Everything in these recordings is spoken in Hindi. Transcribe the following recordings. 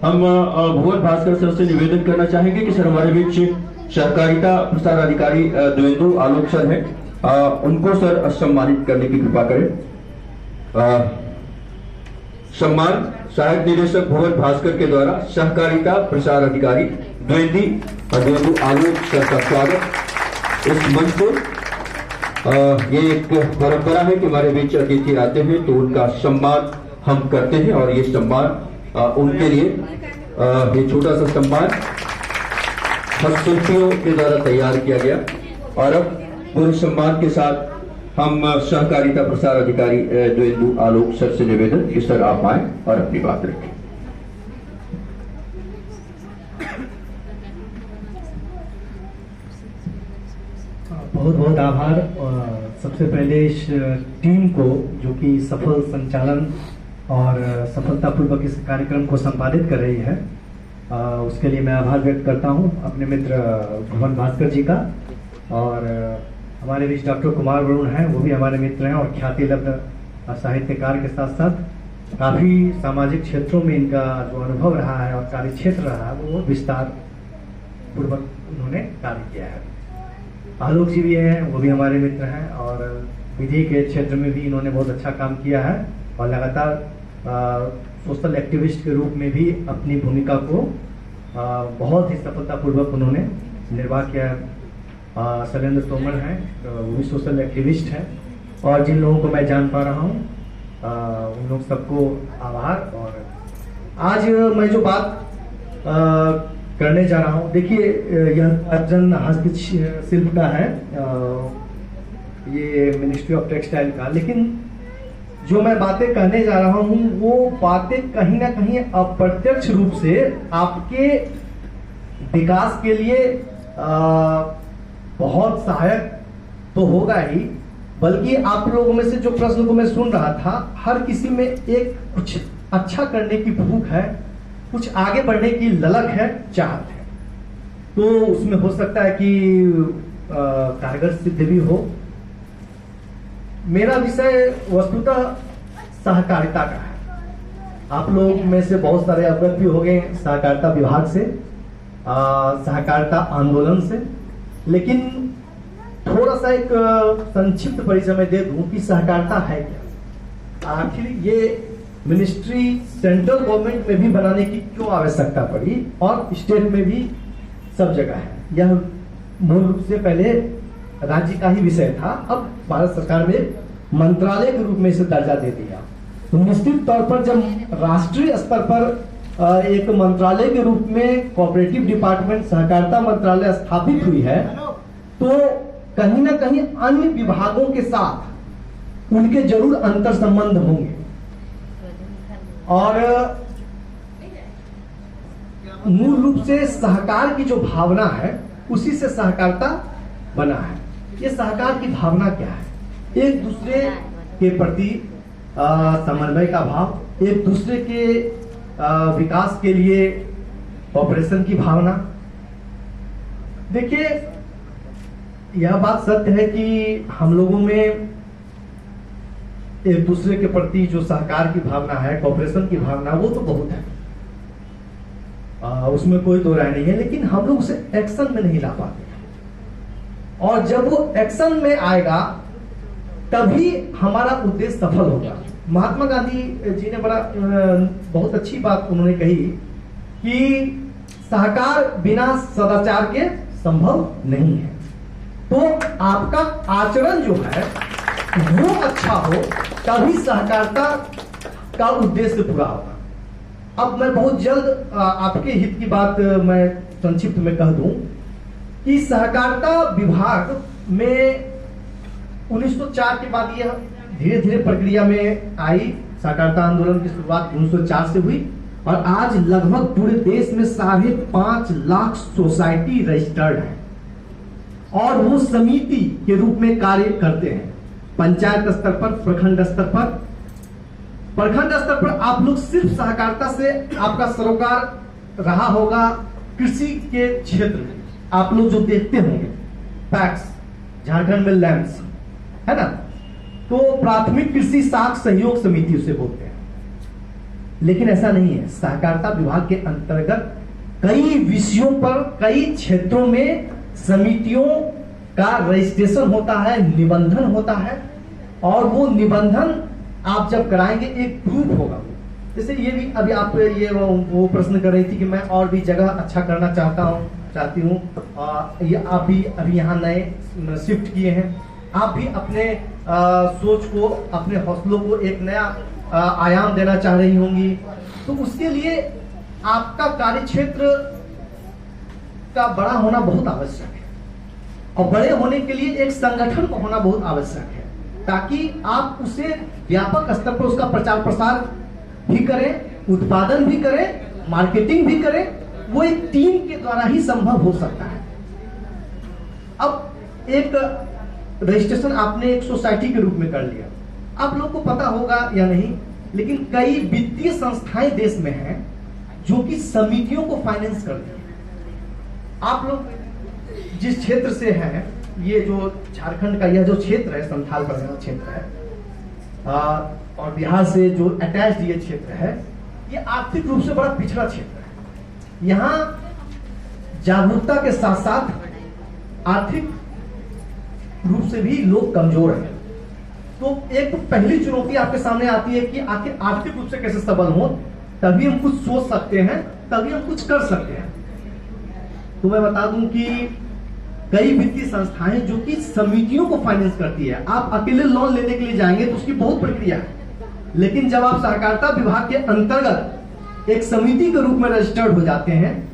हम भुवन भास्कर सर से निवेदन करना चाहेंगे कि सर हमारे बीच सहकारिता प्रसार अधिकारी देवेंदु आलोक सर हैं, उनको सर सम्मानित करने की कृपा करें। सम्मान सहायक निदेशक भुवन भास्कर के द्वारा सहकारिता प्रसार अधिकारी देवेंदु आलोक सर का स्वागत। इस मंच पर ये एक परंपरा है कि हमारे बीच अतिथि आते हैं तो उनका सम्मान हम करते हैं, और ये सम्मान उनके लिए ये छोटा सा सम्मान हस्तशिल्पियों के द्वारा तैयार किया गया। और अब पूरे सम्मान के साथ हम सहकारिता प्रसार अधिकारी देवेंदु आलोक सर से निवेदन कि सर आप आए और अपनी बात रखें। बहुत बहुत आभार। सबसे पहले इस टीम को जो कि सफल संचालन और सफलतापूर्वक इस कार्यक्रम को संपादित कर रही है, उसके लिए मैं आभार व्यक्त करता हूं अपने मित्र भुवन भास्कर जी का। और हमारे बीच डॉक्टर कुमार वरुण हैं, वो भी हमारे मित्र हैं और ख्याति लब्ध साहित्यकार के साथ साथ काफ़ी सामाजिक क्षेत्रों में इनका जो अनुभव रहा है और कार्य क्षेत्र रहा है वो विस्तार पूर्वक उन्होंने कार्य किया है। आलोक जी भी हैं, वो भी हमारे मित्र हैं और विधि के क्षेत्र में भी इन्होंने बहुत अच्छा काम किया है और लगातार सोशल एक्टिविस्ट के रूप में भी अपनी भूमिका को बहुत ही सफलतापूर्वक उन्होंने निर्वाह किया है। शैलेंद्र तोमर हैं, वो भी सोशल एक्टिविस्ट हैं, और जिन लोगों को मैं जान पा रहा हूँ उन लोग सबको आभार। और आज मैं जो बात करने जा रहा हूँ, देखिए यह अर्जन हस्तशिल्प का है, ये मिनिस्ट्री ऑफ टेक्सटाइल का, लेकिन जो मैं बातें कहने जा रहा हूं वो बातें कहीं ना कहीं अप्रत्यक्ष रूप से आपके विकास के लिए बहुत सहायक तो होगा ही, बल्कि आप लोगों में से जो प्रश्न को मैं सुन रहा था, हर किसी में एक कुछ अच्छा करने की भूख है, कुछ आगे बढ़ने की ललक है, चाहत है। तो उसमें हो सकता है कि कारगर सिद्ध भी हो। मेरा विषय वस्तुतः सहकारिता का है। आप लोग में से बहुत सारे अवगत भी हो गए सहकारिता विभाग से, सहकारिता आंदोलन से, लेकिन थोड़ा सा एक संक्षिप्त परिचय मैं दे दूं कि सहकारिता है क्या। आखिर ये मिनिस्ट्री सेंट्रल गवर्नमेंट में भी बनाने की क्यों आवश्यकता पड़ी और स्टेट में भी सब जगह है। यह मूल रूप से पहले राज्य का ही विषय था, अब भारत सरकार ने मंत्रालय के रूप में इसे दर्जा दे दिया। तो निश्चित तौर पर जब राष्ट्रीय स्तर पर एक मंत्रालय के रूप में कोऑपरेटिव डिपार्टमेंट सहकारिता मंत्रालय स्थापित हुई है, तो कहीं ना कहीं अन्य विभागों के साथ उनके जरूर अंतर संबंध होंगे, और मूल रूप से सहकार की जो भावना है उसी से सहकारिता बना है। ये सहकार की भावना क्या है? एक दूसरे के प्रति समन्वय का भाव, एक दूसरे के विकास के लिए ऑपरेशन की भावना। देखिए यह बात सत्य है कि हम लोगों में एक दूसरे के प्रति जो सहकार की भावना है, कॉपरेशन की भावना, वो तो बहुत है, उसमें कोई दो राय नहीं है, लेकिन हम लोग उसे एक्शन में नहीं ला पाते। और जब वो एक्शन में आएगा तभी हमारा उद्देश्य सफल होगा। महात्मा गांधी जी ने बहुत अच्छी बात उन्होंने कही कि सहकार बिना सदाचार के संभव नहीं है। तो आपका आचरण जो है वो अच्छा हो तभी सहकारिता का उद्देश्य पूरा होगा। अब मैं बहुत जल्द आपके हित की बात मैं संक्षिप्त में कह दूं कि सहकारिता विभाग में 1904 के बाद यह धीरे धीरे प्रक्रिया में आई। सहकारिता आंदोलन की शुरुआत 1904 से हुई और आज लगभग पूरे देश में 5.5 लाख सोसाइटी रजिस्टर्ड है और वो समिति के रूप में कार्य करते हैं। पंचायत स्तर पर, प्रखंड स्तर पर, आप लोग सिर्फ सहकारिता से आपका सरोकार रहा होगा। कृषि के क्षेत्र में आप लोग जो देखते होंगे पैक्स, झारखंड में लैंड्स है ना, तो प्राथमिक कृषि साख सहयोग समिति उसे बोलते हैं। लेकिन ऐसा नहीं है। सहकारिता विभाग के अंतर्गत कई विषयों पर, कई क्षेत्रों में समितियों का रजिस्ट्रेशन होता है, निबंधन होता है, और वो निबंधन आप जब कराएंगे एक प्रूफ होगा। जैसे ये भी अभी आप ये वो प्रश्न कर रही थी कि मैं और भी जगह अच्छा करना चाहती हूँ, ये आप भी अभी यहाँ नए शिफ्ट किए हैं, आप भी अपने सोच को, अपने हौसलों को एक नया आयाम देना चाह रही होंगी, तो उसके लिए आपका कार्यक्षेत्र का बड़ा होना बहुत आवश्यक है, और बड़े होने के लिए एक संगठन का होना बहुत आवश्यक है, ताकि आप उसे व्यापक स्तर पर उसका प्रचार प्रसार भी करें, उत्पादन भी करें, मार्केटिंग भी करें। वो एक टीम के द्वारा ही संभव हो सकता है। अब एक रजिस्ट्रेशन आपने एक सोसाइटी के रूप में कर लिया, आप लोग को पता होगा या नहीं, लेकिन कई वित्तीय संस्थाएं देश में हैं जो कि समितियों को फाइनेंस करती हैं। आप लोग जिस क्षेत्र से हैं, ये जो झारखंड का यह जो क्षेत्र है, संथाल परगना क्षेत्र है, और बिहार से जो अटैच्ड ये क्षेत्र है, ये आर्थिक रूप से बड़ा पिछड़ा क्षेत्र है। यहाँ जागरूकता के साथ साथ आर्थिक रूप से भी लोग कमजोर हैं। तो एक तो पहली चुनौती आपके सामने आती है कि आखिर आर्थिक रूप से कैसे सबल हो, तभी हम कुछ सोच सकते हैं, तभी हम कुछ कर सकते हैं। तो मैं बता दूं कि कई वित्तीय संस्थाएं जो कि समितियों को फाइनेंस करती है, आप अकेले लोन लेने के लिए जाएंगे तो उसकी बहुत प्रक्रिया है, लेकिन जब आप सहकारिता विभाग के अंतर्गत एक समिति के रूप में रजिस्टर्ड हो जाते हैं,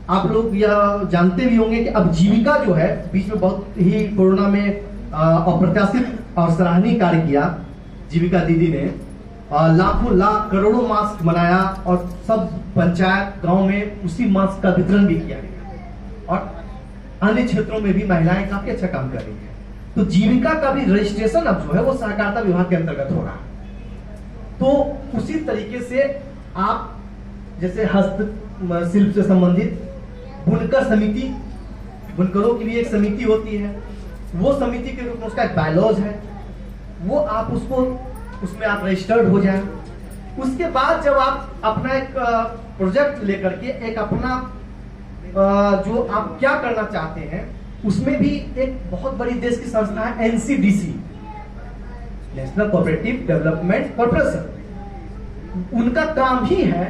आप लोग यह जानते भी होंगे कि अब जीविका जो है, बीच में बहुत ही कोरोना में अप्रत्याशित और सराहनीय कार्य किया जीविका दीदी ने, लाखों लाख करोड़ों मास्क बनाया और सब पंचायत गांव में उसी मास्क का वितरण भी किया गया, और अन्य क्षेत्रों में भी महिलाएं काफी अच्छा काम कर रही है। तो जीविका का भी रजिस्ट्रेशन अब जो है वो सहकारिता विभाग के अंतर्गत हो रहा है। तो उसी तरीके से आप जैसे हस्तशिल्प से संबंधित बुनकर समिति, बुनकरों की भी एक समिति होती है, वो समिति के रूप में उसका एक बायलॉज है, वो आप उसको उसमें आप रजिस्टर्ड हो जाए। उसके बाद जब आप अपना एक प्रोजेक्ट लेकर के एक अपना जो आप क्या करना चाहते हैं, उसमें भी एक बहुत बड़ी देश की संस्था है NCDC, national cooperative development corporation. उनका काम ही है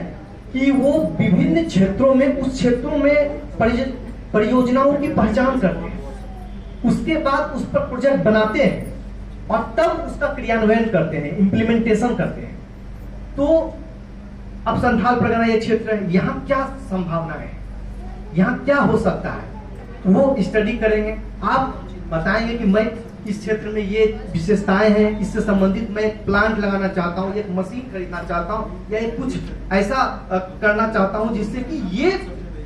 कि वो विभिन्न क्षेत्रों में, उस क्षेत्रों में परियोजनाओं की पहचान करते हैं, उसके बाद उस पर प्रोजेक्ट बनाते हैं और तब उसका क्रियान्वयन करते हैं, इंप्लीमेंटेशन करते हैं। तो अब संथाल परगना ये क्षेत्र है, यहाँ क्या संभावना है, यहाँ क्या हो सकता है, वो स्टडी करेंगे। आप बताएंगे कि मैं इस क्षेत्र में ये विशेषताएं हैं, इससे संबंधित मैं एक प्लांट लगाना चाहता हूँ, एक मशीन खरीदना चाहता हूँ, या एक कुछ ऐसा करना चाहता हूँ जिससे कि ये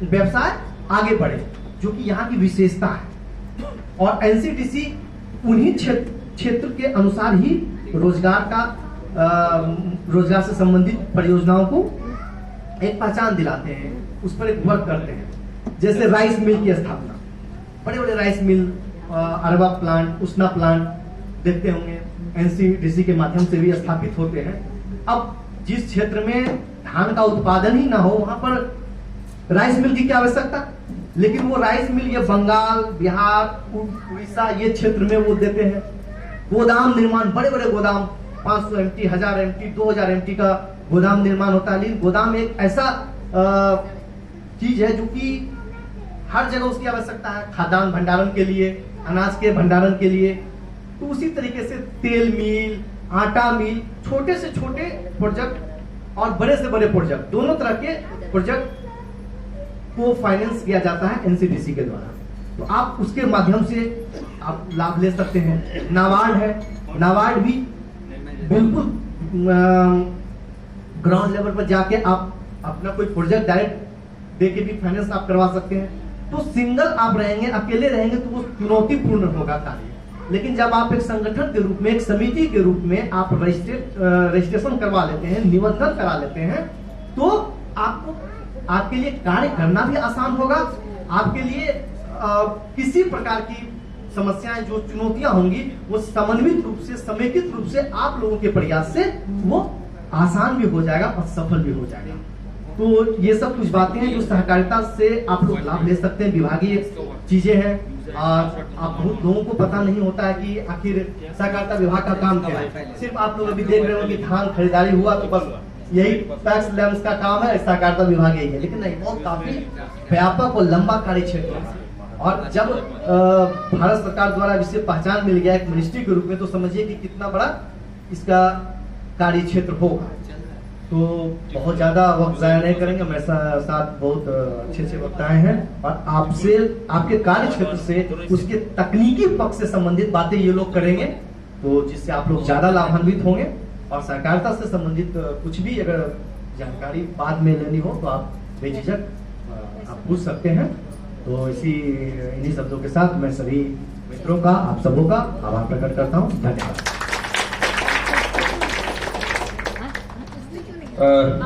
व्यवसाय आगे बढ़े, जो कि यहाँ की विशेषता है। और एनसीडीसी उन्हीं क्षेत्र के अनुसार ही रोजगार से संबंधित परियोजनाओं को एक पहचान दिलाते हैं, उस पर एक वर्क करते हैं। जैसे राइस मिल की स्थापना, बड़े बड़े राइस मिल, अरबा प्लांट, उसना प्लांट देखते होंगे, एनसीडीसी के माध्यम से भी स्थापित होते हैं। अब जिस क्षेत्र में धान का उत्पादन ही ना हो, वहां पर राइस मिल की क्या आवश्यकता, लेकिन वो राइस मिल ये बंगाल, बिहार, उड़ीसा ये क्षेत्र में वो देते हैं। गोदाम निर्माण, बड़े बड़े गोदाम, 500 MT, 1000 MT, 2000 MT का गोदाम निर्माण होता है। लेकिन गोदाम एक ऐसा चीज है जो कि हर जगह उसकी आवश्यकता है, खाद्यान्न भंडारण के लिए, अनाज के भंडारण के लिए। तो उसी तरीके से तेल मिल, आटा मिल, छोटे से छोटे प्रोजेक्ट और बड़े से बड़े प्रोजेक्ट, दोनों तरह के प्रोजेक्ट को फाइनेंस किया जाता है एनसीडीसी के द्वारा। तो आप उसके माध्यम से आप लाभ ले सकते हैं। नाबार्ड है, नाबार्ड भी बिल्कुल ग्राउंड लेवल पर जाके आप अपना कोई प्रोजेक्ट डायरेक्ट देके भी फाइनेंस आप करवा सकते हैं। तो सिंगल आप रहेंगे, अकेले रहेंगे तो वो चुनौतीपूर्ण होगा कार्य, लेकिन जब आप एक संगठन के रूप में, एक समिति के रूप में आप रजिस्ट्रेशन करवा लेते हैं, निबंधन करा लेते हैं, तो आपको आपके लिए कार्य करना भी आसान होगा। आपके लिए किसी प्रकार की समस्याएं, जो चुनौतियां होंगी, वो समन्वित रूप से, समेकित रूप से आप लोगों के प्रयास से वो आसान भी हो जाएगा और सफल भी हो जाएगा। तो ये सब कुछ बातें हैं जो सहकारिता से आप लोग लाभ ले सकते हैं, विभागीय चीजें हैं। और आप बहुत लोगों को पता नहीं होता है कि आखिर सहकारिता विभाग का काम क्या है। सिर्फ आप लोग अभी देख रहे हो कि धान खरीदारी हुआ तो बस यही टैक्स लैंड का काम है, सहकारिता विभाग यही है, लेकिन नहीं, बहुत काफी व्यापक और लंबा कार्य क्षेत्र है। और जब भारत सरकार द्वारा इसे पहचान मिल गया एक मिनिस्ट्री के रूप में, तो समझिए कि कितना बड़ा इसका कार्य क्षेत्र होगा। तो बहुत ज्यादा वक्त जाया नहीं करेंगे, मेरे साथ बहुत अच्छे अच्छे वक्ताएं हैं और आपसे आपके कार्य क्षेत्र से उसके तकनीकी पक्ष से संबंधित बातें ये लोग करेंगे, तो जिससे आप लोग ज्यादा लाभान्वित होंगे। और सहकारिता से संबंधित कुछ भी अगर जानकारी बाद में लेनी हो तो आप बेझिझक आप पूछ सकते हैं। तो इन्हीं शब्दों के साथ मैं सभी मित्रों का, आप सबों का आभार प्रकट करता हूँ। धन्यवाद।